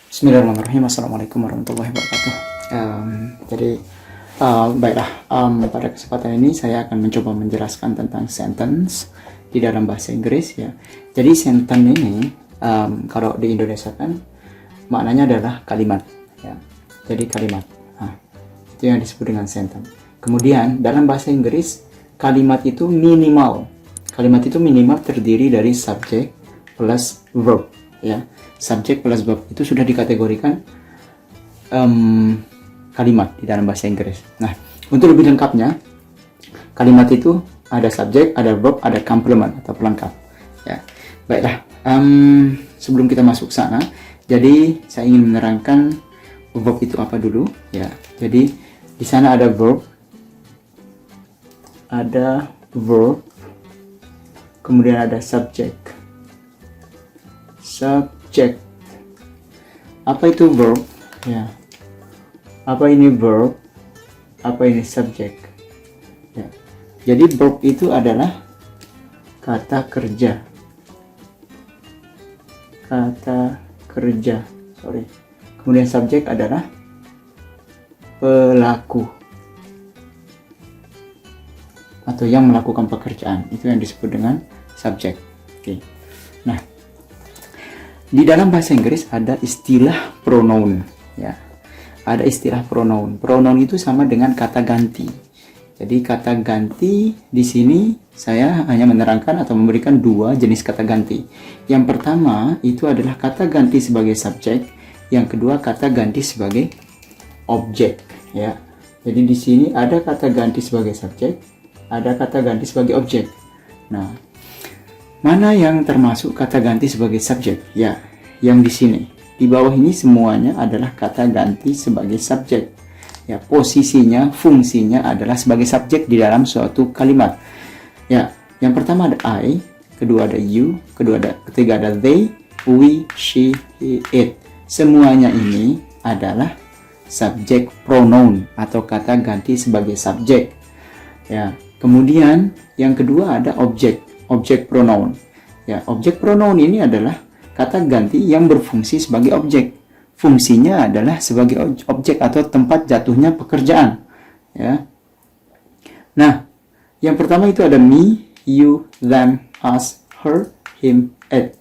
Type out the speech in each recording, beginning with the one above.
Bismillahirrahmanirrahim. Assalamualaikum warahmatullahi wabarakatuh. Jadi baiklah, pada kesempatan ini saya akan mencoba menjelaskan tentang sentence di dalam bahasa Inggris ya. Jadi sentence ini kalau di Indonesia kan maknanya adalah kalimat ya. Jadi kalimat. Nah, itu yang disebut dengan sentence. Kemudian dalam bahasa Inggris kalimat itu minimal. Kalimat itu minimal terdiri dari subjek plus verb ya. Subjek plus verb itu sudah dikategorikan kalimat di dalam bahasa Inggris. Nah, untuk lebih lengkapnya, kalimat itu ada subjek, ada verb, ada complement atau pelengkap. Ya, baiklah. Sebelum kita masuk sana, jadi saya ingin menerangkan verb itu apa dulu. Ya, jadi di sana ada verb, kemudian ada subjek. Apa itu verb? Ya. Apa ini verb? Apa ini subjek? Ya. Jadi verb itu adalah kata kerja. Kemudian subjek adalah pelaku atau yang melakukan pekerjaan. Itu yang disebut dengan subjek. Oke. Nah, di dalam bahasa Inggris ada istilah pronoun ya. Ada istilah pronoun. Pronoun itu sama dengan kata ganti. Jadi kata ganti di sini saya hanya menerangkan atau memberikan dua jenis kata ganti. Yang pertama itu adalah kata ganti sebagai subjek, yang kedua kata ganti sebagai objek ya. Jadi di sini ada kata ganti sebagai subjek, ada kata ganti sebagai objek. Nah, mana yang termasuk kata ganti sebagai subjek? Ya, yang di sini. Di bawah ini semuanya adalah kata ganti sebagai subjek. Ya, posisinya, fungsinya adalah sebagai subjek di dalam suatu kalimat. Ya, yang pertama ada I, kedua ada you, ketiga ada they, we, she, he, it. Semuanya ini adalah subjek pronoun atau kata ganti sebagai subjek. Ya, kemudian yang kedua ada objek pronoun. Ya, objek pronoun ini adalah kata ganti yang berfungsi sebagai objek. Fungsinya adalah sebagai objek atau tempat jatuhnya pekerjaan. Ya. Nah, yang pertama itu ada me, you, them, us, her, him, it.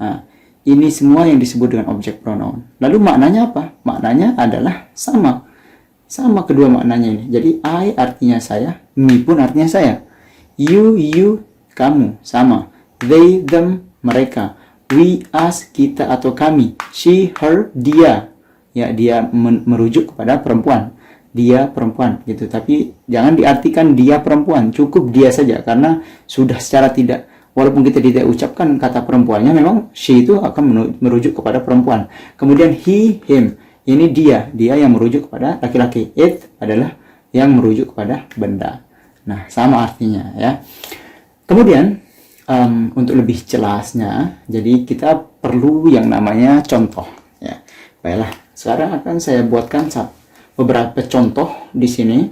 Nah, ini semua yang disebut dengan objek pronoun. Lalu maknanya apa? Maknanya adalah sama. Sama kedua maknanya ini. Jadi I artinya saya, me pun artinya saya. You, kamu, sama. They, them, mereka. We, us, kita atau kami. She, her, dia. Ya, dia merujuk kepada perempuan. Dia perempuan gitu. Tapi jangan diartikan dia perempuan, cukup dia saja karena sudah secara tidak, walaupun kita tidak ucapkan kata perempuannya, memang she itu akan merujuk kepada perempuan. Kemudian he, him. Ini dia yang merujuk kepada laki-laki. It adalah yang merujuk kepada benda. Nah, sama artinya ya. Kemudian untuk lebih jelasnya, jadi kita perlu yang namanya contoh ya. Baiklah, sekarang akan saya buatkan beberapa contoh di sini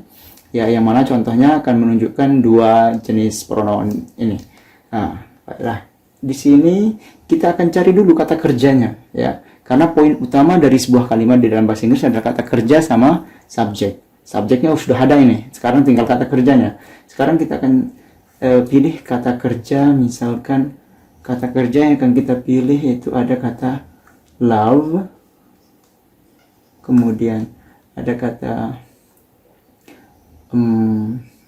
ya, yang mana contohnya akan menunjukkan dua jenis pronoun ini. Nah, baiklah. Di sini kita akan cari dulu kata kerjanya ya. Karena poin utama dari sebuah kalimat di dalam bahasa Inggris adalah kata kerja sama subjek. Subjeknya sudah ada ini. Sekarang tinggal kata kerjanya. Sekarang kita akan pilih kata kerja. Misalkan kata kerja yang akan kita pilih itu ada kata love, kemudian ada kata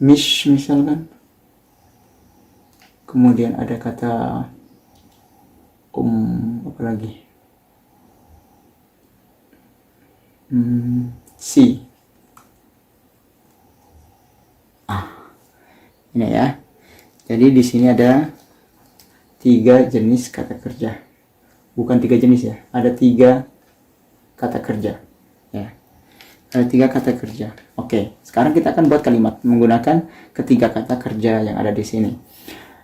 miss misalkan, kemudian ada kata apa lagi, see. Ini ya. Jadi di sini ada 3 jenis kata kerja. Bukan 3 jenis ya. Ada 3 kata kerja. Ya. Ada 3 kata kerja. Oke. Sekarang kita akan buat kalimat menggunakan ketiga kata kerja yang ada di sini.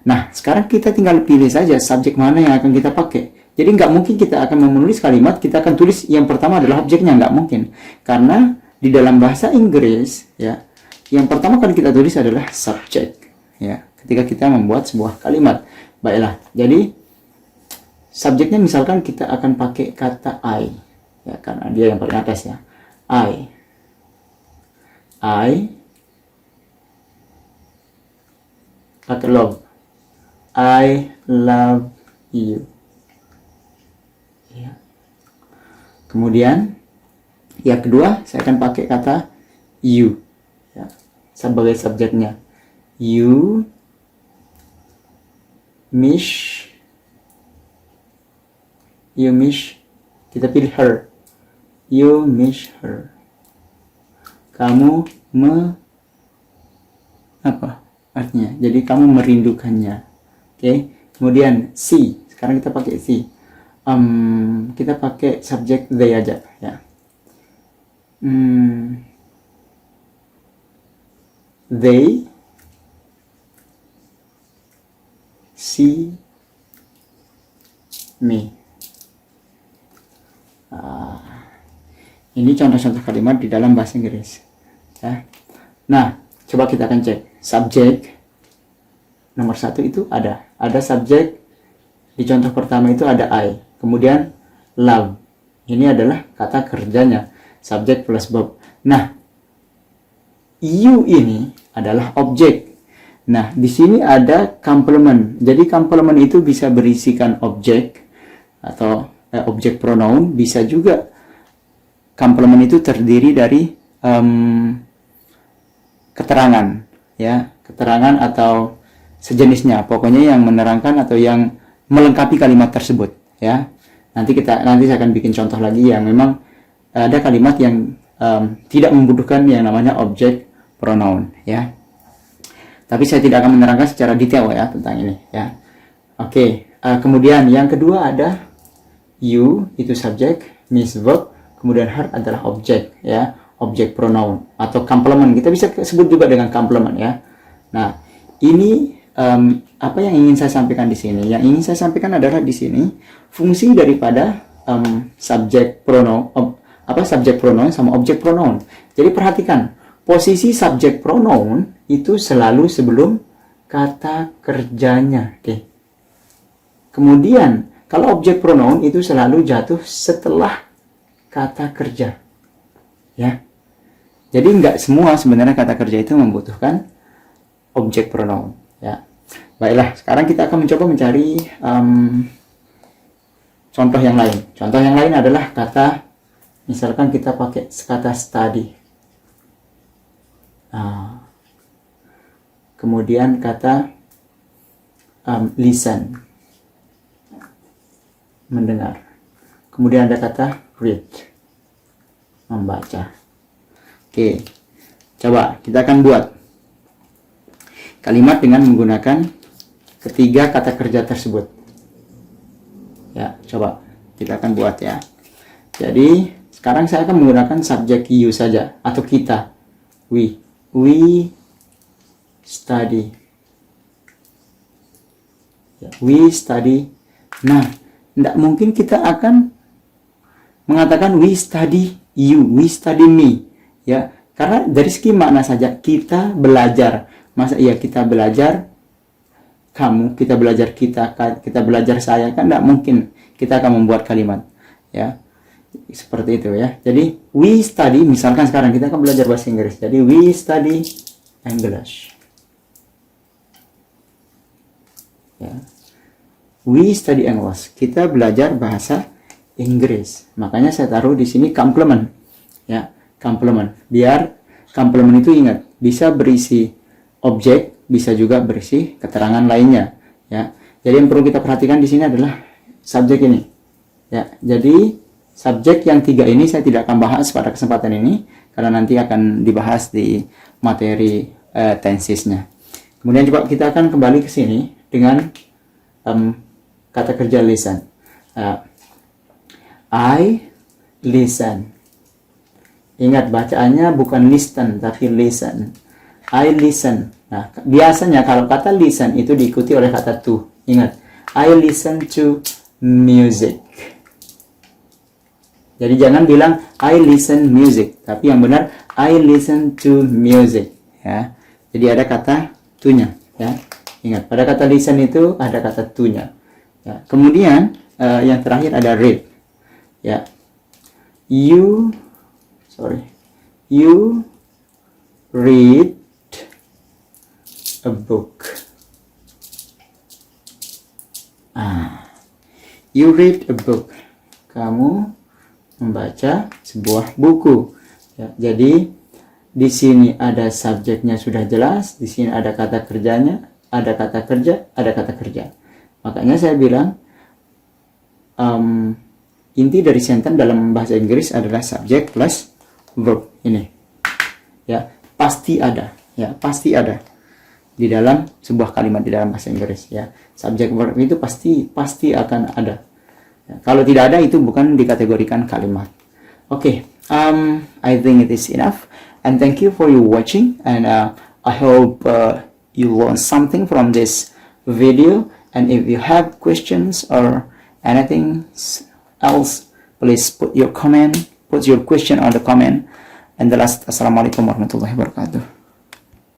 Nah, sekarang kita tinggal pilih saja subjek mana yang akan kita pakai. Jadi nggak mungkin kita akan menulis kalimat, kita akan tulis yang pertama adalah objeknya. Nggak mungkin. Karena di dalam bahasa Inggris, ya, yang pertama kali kita tulis adalah subjek. Ya, ketika kita membuat sebuah kalimat. Baiklah, jadi subjeknya misalkan kita akan pakai kata I. ya, karena dia yang paling atas ya. I pakai love. I love you. Ya. Kemudian yang kedua saya akan pakai kata you ya, sebagai subjeknya. You miss, kita pilih her. You miss her. Kamu apa artinya? Jadi kamu merindukannya. Oke. Kemudian she. Sekarang kita pakai she. Kita pakai subjek they aja ya. They see me. Ini contoh-contoh kalimat di dalam bahasa Inggris ya. Nah, coba kita akan cek subjek nomor 1 itu ada subjek di contoh pertama itu ada I, kemudian love. Ini adalah kata kerjanya, subjek plus verb. Nah, you ini adalah objek. Nah, di sini ada complement. Jadi complement itu bisa berisikan objek atau objek pronoun, bisa juga complement itu terdiri dari keterangan ya, keterangan atau sejenisnya, pokoknya yang menerangkan atau yang melengkapi kalimat tersebut ya. Nanti saya akan bikin contoh lagi yang memang ada kalimat yang tidak membutuhkan yang namanya objek pronoun ya. Tapi saya tidak akan menerangkan secara detail ya tentang ini ya. Oke, kemudian yang kedua ada you itu subjek, miss verb, kemudian her adalah objek ya, objek pronoun atau complement. Kita bisa sebut juga dengan complement ya. Nah, ini apa yang ingin saya sampaikan di sini? Yang ingin saya sampaikan adalah di sini fungsi daripada subjek pronoun, subjek pronoun sama objek pronoun. Jadi perhatikan, posisi subjek pronoun itu selalu sebelum kata kerjanya. Oke. Kemudian kalau objek pronoun itu selalu jatuh setelah kata kerja ya. Jadi nggak semua sebenarnya kata kerja itu membutuhkan objek pronoun ya. Baiklah, sekarang kita akan mencoba mencari contoh yang lain. Contoh yang lain adalah kata, misalkan kita pakai kata study, kemudian kata listen, mendengar, kemudian ada kata read, membaca. Oke, coba kita akan buat kalimat dengan menggunakan ketiga kata kerja tersebut ya. Coba kita akan buat ya. Jadi sekarang saya akan menggunakan subjek you saja atau kita, we study ya, we study. Nah, tidak mungkin kita akan mengatakan we study you, we study me ya, karena dari segi makna saja kita belajar. Masa iya kita belajar kamu, kita belajar kita belajar saya, kan tidak mungkin kita akan membuat kalimat ya seperti itu ya. Jadi we study, misalkan sekarang kita akan belajar bahasa Inggris, jadi we study English ya. We study English, kita belajar bahasa Inggris. Makanya saya taruh di sini complement ya, complement, biar complement itu ingat bisa berisi objek, bisa juga berisi keterangan lainnya ya. Jadi yang perlu kita perhatikan di sini adalah subjek ini ya. Jadi subjek yang 3 ini saya tidak akan bahas pada kesempatan ini karena nanti akan dibahas di materi tensesnya. Kemudian coba kita akan kembali ke sini dengan kata kerja listen. I listen. Ingat bacaannya bukan listen tapi listen. I listen. Nah, biasanya kalau kata listen itu diikuti oleh kata to. Ingat, I listen to music. Jadi jangan bilang I listen music, tapi yang benar I listen to music ya. Jadi ada kata to-nya ya. Ingat, pada kata listen itu ada kata to-nya. Ya. Kemudian yang terakhir ada read. Ya. You read a book. You read a book. Kamu membaca sebuah buku. Ya, jadi di sini ada subjeknya sudah jelas, di sini ada kata kerjanya, ada kata kerja, ada kata kerja. Makanya saya bilang inti dari sentence dalam bahasa Inggris adalah subject plus verb ini. Ya, pasti ada. Ya, pasti ada di dalam sebuah kalimat di dalam bahasa Inggris. Ya, subject verb itu pasti akan ada. Ya, kalau tidak ada itu bukan dikategorikan kalimat. Okay, I think it is enough, and thank you for your watching, and I hope you learn something from this video. And if you have questions or anything else, please put your question on the comment. And the last, Assalamualaikum warahmatullahi wabarakatuh.